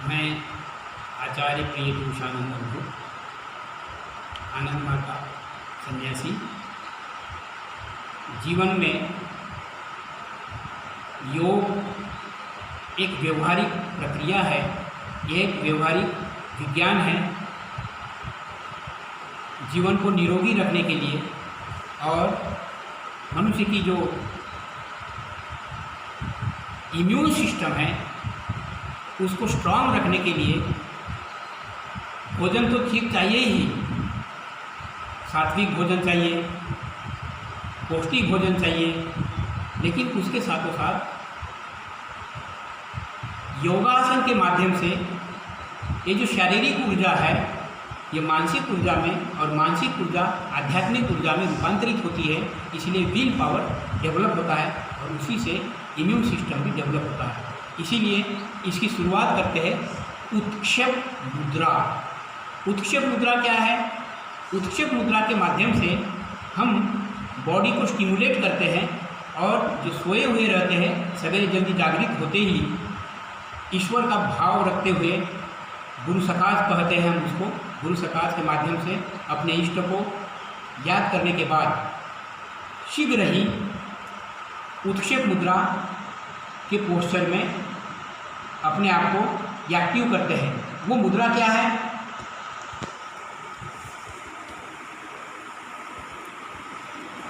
मैं आचार्य प्रियतोषानंद हूँ, आनंद माता सन्यासी। जीवन में योग एक व्यवहारिक प्रक्रिया है, यह एक व्यवहारिक विज्ञान है। जीवन को निरोगी रखने के लिए और मनुष्य की जो इम्यून सिस्टम है उसको स्ट्रांग रखने के लिए भोजन तो ठीक चाहिए ही, सात्विक भोजन चाहिए, पौष्टिक भोजन चाहिए, लेकिन उसके साथों साथ योगासन के माध्यम से ये जो शारीरिक ऊर्जा है ये मानसिक ऊर्जा में और मानसिक ऊर्जा आध्यात्मिक ऊर्जा में रूपांतरित होती है। इसलिए विल पावर डेवलप होता है और उसी से इम्यून सिस्टम भी डेवलप होता है। इसीलिए इसकी शुरुआत करते हैं उत्क्षेप मुद्रा। उत्क्षेप मुद्रा क्या है? उत्क्षेप मुद्रा के माध्यम से हम बॉडी को स्टिमुलेट करते हैं और जो सोए हुए रहते हैं सवेरे जल्दी जागृत होते ही ईश्वर का भाव रखते हुए गुरु सकाश कहते हैं हम उसको, गुरु सकाश के माध्यम से अपने इष्ट को याद करने के बाद शीघ्र ही उत्क्षेप मुद्रा के पोस्चर में अपने आप को एक्टिव करते हैं। वो मुद्रा क्या है?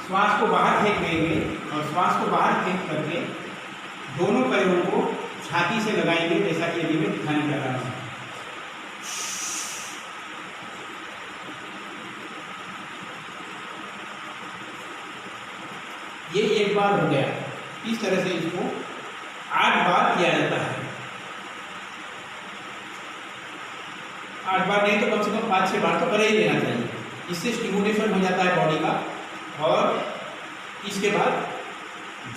श्वास को बाहर फेंक देंगे और श्वास को बाहर फेंक करके दोनों पैरों को छाती से लगाएंगे, जैसा कि अभी मैं दिखाने जा रहा हूँ। ये एक बार हो गया। इस तरह से इसको 8 बार किया जाता है। 8 बार नहीं तो कम से कम 5-6 बार तो कर ही लेना चाहिए। इससे स्टिमुलेशन हो जाता है बॉडी का। और इसके बाद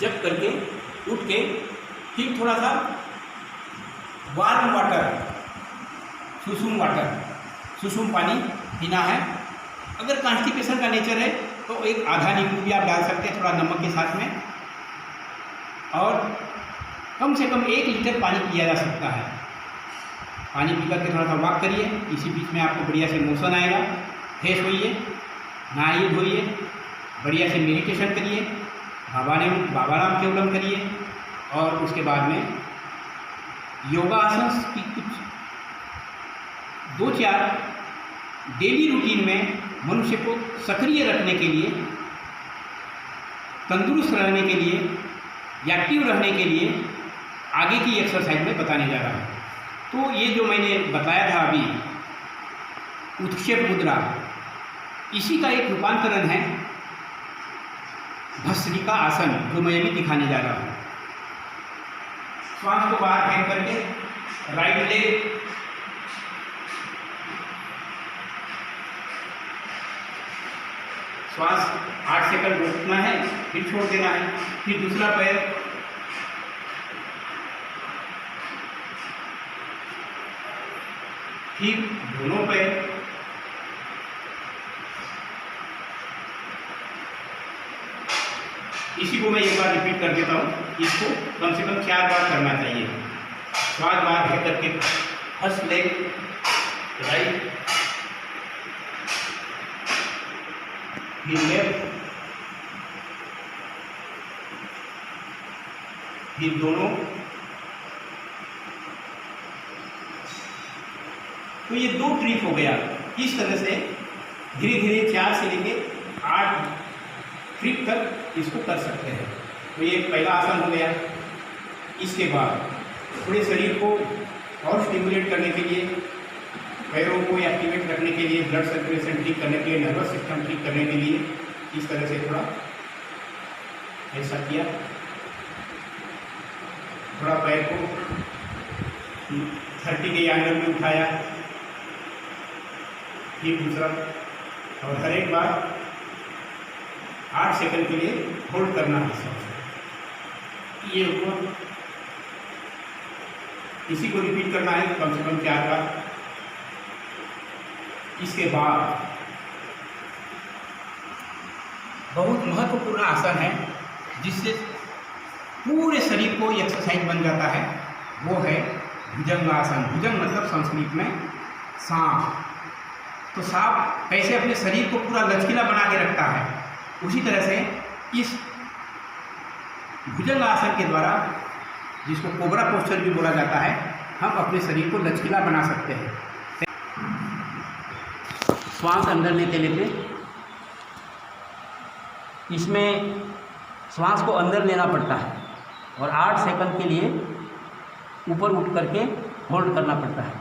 जब करके उठ के फिर थोड़ा सा वार्म वाटर, सुसुम पानी पीना है। अगर कॉन्स्टिपेशन का नेचर है तो एक आधा नींबू भी आप डाल सकते हैं थोड़ा नमक के साथ में, और कम से कम 1 लीटर पानी पिया जा सकता है। पानी पी करके थोड़ा सा वॉक करिए, इसी बीच में आपको बढ़िया से मोशन आएगा। फ्रेश होइए, नहाइए धोइए, बढ़िया से मेडिटेशन करिए, बाबा राम के उल्लंघन करिए और उसके बाद में योगासन की कुछ 2-4 डेली रूटीन में मनुष्य को सक्रिय रखने के लिए, तंदुरुस्त रहने के लिए, एक्टिव रहने के लिए आगे की एक्सरसाइज में बताने जा रहा हूँ। तो ये जो मैंने बताया था अभी उत्क्षेप मुद्रा, इसी का एक रूपांतरण है भस्त्रिका आसन, जो मैं अभी दिखाने जा रहा हूँ। श्वास को बाहर फेंक करके राइट लेग श्वास 8 सेकंड रोकना है, फिर छोड़ देना है। फिर दूसरा पैर, फिर दोनों पैर, इसी को मैं एक बार रिपीट कर देता हूँ। इसको कम से कम 4 बार करना चाहिए। श्वास बाहर फेंक करके फर्स्ट लेग राइट, फिर लेफ्ट, फिर दोनों। तो ये 2 ट्रिक हो गया। इस तरह से धीरे धीरे 4 से लेके 8 ट्रिक तक इसको कर सकते हैं। तो ये पहला आसन हो गया। इसके बाद पूरे शरीर को और स्टिमुलेट करने के लिए, पैरों को एक्टिवेट रखने के लिए, ब्लड सर्कुलेशन ठीक करने के लिए, नर्वस सिस्टम ठीक करने के लिए इस तरह से थोड़ा ऐसा किया, थोड़ा पैर को 30 के एंगल में उठाया, फिर दूसरा, और हर एक बार 8 सेकंड के लिए होल्ड करना है। ये हुआ। इसी को रिपीट करना है कम से कम 4 बार। इसके बाद बहुत महत्वपूर्ण आसन है जिससे पूरे शरीर को एक्सरसाइज बन जाता है, वो है भुजंगासन। भुजंग मतलब संस्कृत में सांप। तो सांप कैसे अपने शरीर को पूरा लचकीला बना के रखता है, उसी तरह से इस भुजंगासन के द्वारा, जिसको कोबरा पोस्चर भी बोला जाता है, हम अपने शरीर को लचकीला बना सकते हैं। श्वास अंदर लेते लेते, इसमें श्वास को अंदर लेना पड़ता है और 8 सेकंड के लिए ऊपर उठ करके होल्ड करना पड़ता है।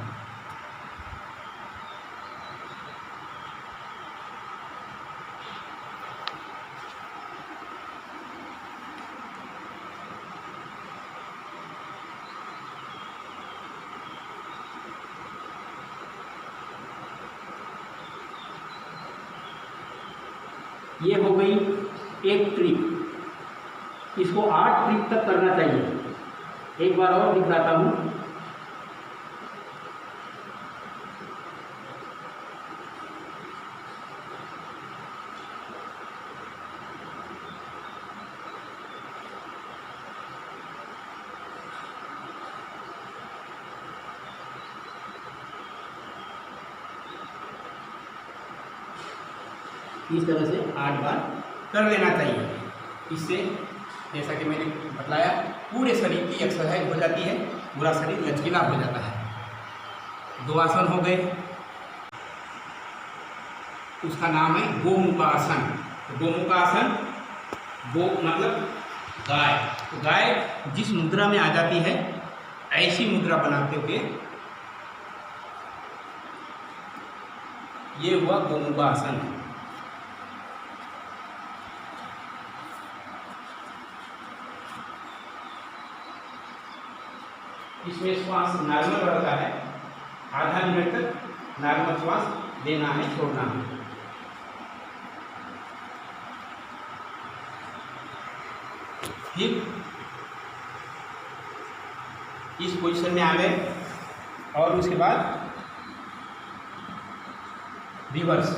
ये हो गई एक ट्रिक। इसको 8 ट्रिक तक करना चाहिए। एक बार और दिखाता हूँ। इस तरह से 8 बार कर लेना चाहिए। इससे जैसा कि मैंने बताया, पूरे शरीर की एक्सरसाइज हो जाती है, पूरा शरीर लचकीला हो जाता है। 2 आसन हो गए। उसका नाम है गोमुखासन। गोमुखासन, गो मतलब गाय। तो गाय जिस मुद्रा में आ जाती है, ऐसी मुद्रा बनाते हुए ये हुआ गोमुखासन। इसमें श्वास नॉर्मल रहता है। आधा मिनट तक नॉर्मल श्वास लेना है, छोड़ना है। फिर इस पोजीशन में आ गए और उसके बाद रिवर्स।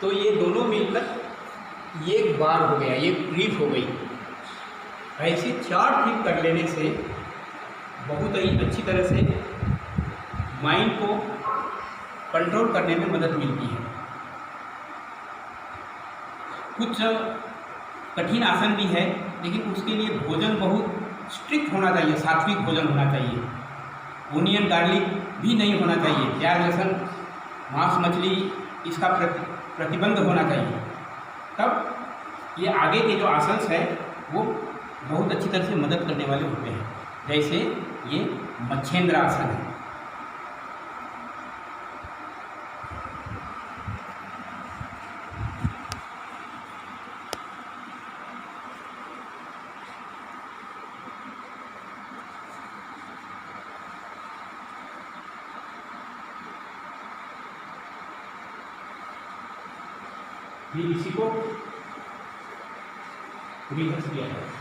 तो ये दोनों मिलकर एक बार हो गया, एक ट्रिप हो गई। ऐसे 4 ट्रिप कर लेने से बहुत ही अच्छी तरह से माइंड को कंट्रोल करने में मदद मिलती है। कुछ कठिन आसन भी है, लेकिन उसके लिए भोजन बहुत स्ट्रिक्ट होना चाहिए, सात्विक भोजन होना चाहिए। ओनियन गार्लिक भी नहीं होना चाहिए। प्याज लहसुन मांस मछली इसका प्रतिबंध होना चाहिए। तब ये आगे के जो आसन है वो बहुत अच्छी तरह से मदद करने वाले होते हैं। जैसे ये मच्छेंद्र आसन है। फिर इसी को रिवर्स किया जाए।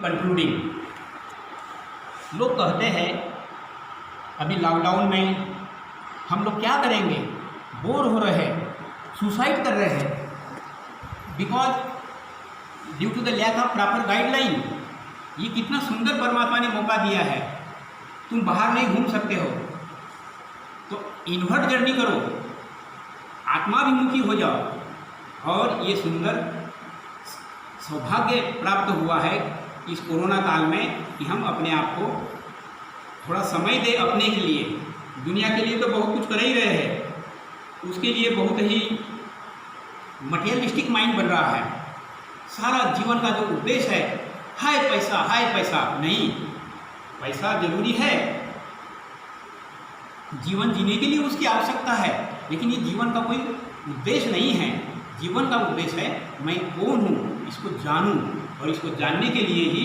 कंक्लूडिंग, लोग कहते हैं अभी लॉकडाउन में हम लोग क्या करेंगे, बोर हो रहे हैं, सुसाइड कर रहे हैं, because due to the lack of proper guideline. ये कितना सुंदर परमात्मा ने मौका दिया है, तुम बाहर नहीं घूम सकते हो तो इनवर्ट जर्नी करो, आत्माभिमुखी हो जाओ। और ये सुंदर सौभाग्य प्राप्त हुआ है इस कोरोना काल में कि हम अपने आप को थोड़ा समय दे अपने के लिए। दुनिया के लिए तो बहुत कुछ कर ही रहे हैं, उसके लिए बहुत ही मटेरियलिस्टिक माइंड बन रहा है। सारा जीवन का जो उद्देश्य है हाय पैसा नहीं, पैसा जरूरी है, जीवन जीने के लिए उसकी आवश्यकता है, लेकिन ये जीवन का कोई उद्देश्य नहीं है। जीवन का उद्देश्य है मैं कौन हूँ, इसको जानूँ, और इसको जानने के लिए ही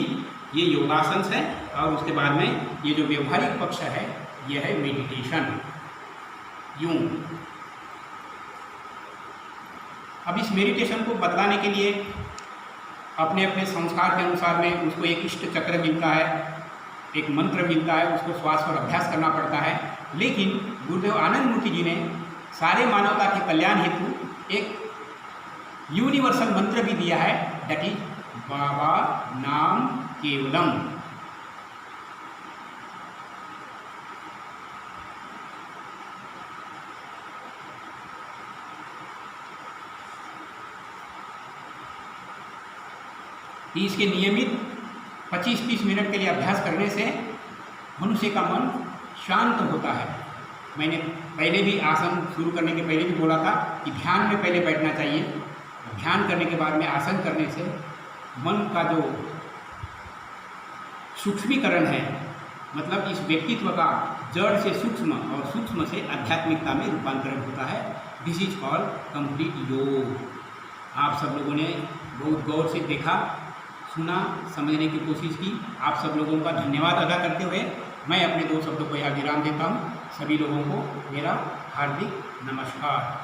ये योगासन है। और उसके बाद में ये जो व्यवहारिक पक्ष है ये है मेडिटेशन। यूँ अब इस मेडिटेशन को बतलाने के लिए अपने अपने संस्कार के अनुसार में उसको एक इष्ट चक्र मिलता है, एक मंत्र मिलता है, उसको श्वास पर अभ्यास करना पड़ता है। लेकिन गुरुदेव आनंद मूर्ति जी ने सारे मानवता के कल्याण हेतु एक यूनिवर्सल मंत्र भी दिया है, दैट इज बाबा नाम केवलम। इसके नियमित 25-30 मिनट के लिए अभ्यास करने से मनुष्य का मन शांत होता है। मैंने पहले भी आसन शुरू करने के पहले भी बोला था कि ध्यान में पहले बैठना चाहिए। ध्यान करने के बाद में आसन करने से मन का जो सूक्ष्मीकरण है, मतलब इस व्यक्तित्व का जड़ से सूक्ष्म और सूक्ष्म से आध्यात्मिकता में रूपांतरण होता है। दिस इज कॉल्ड कंप्लीट योग। आप सब लोगों ने बहुत गौर से देखा, सुना, समझने की कोशिश की। आप सब लोगों का धन्यवाद अदा करते हुए मैं अपने 2 शब्दों को यहाँ विराम देता हूँ। सभी लोगों को मेरा हार्दिक नमस्कार।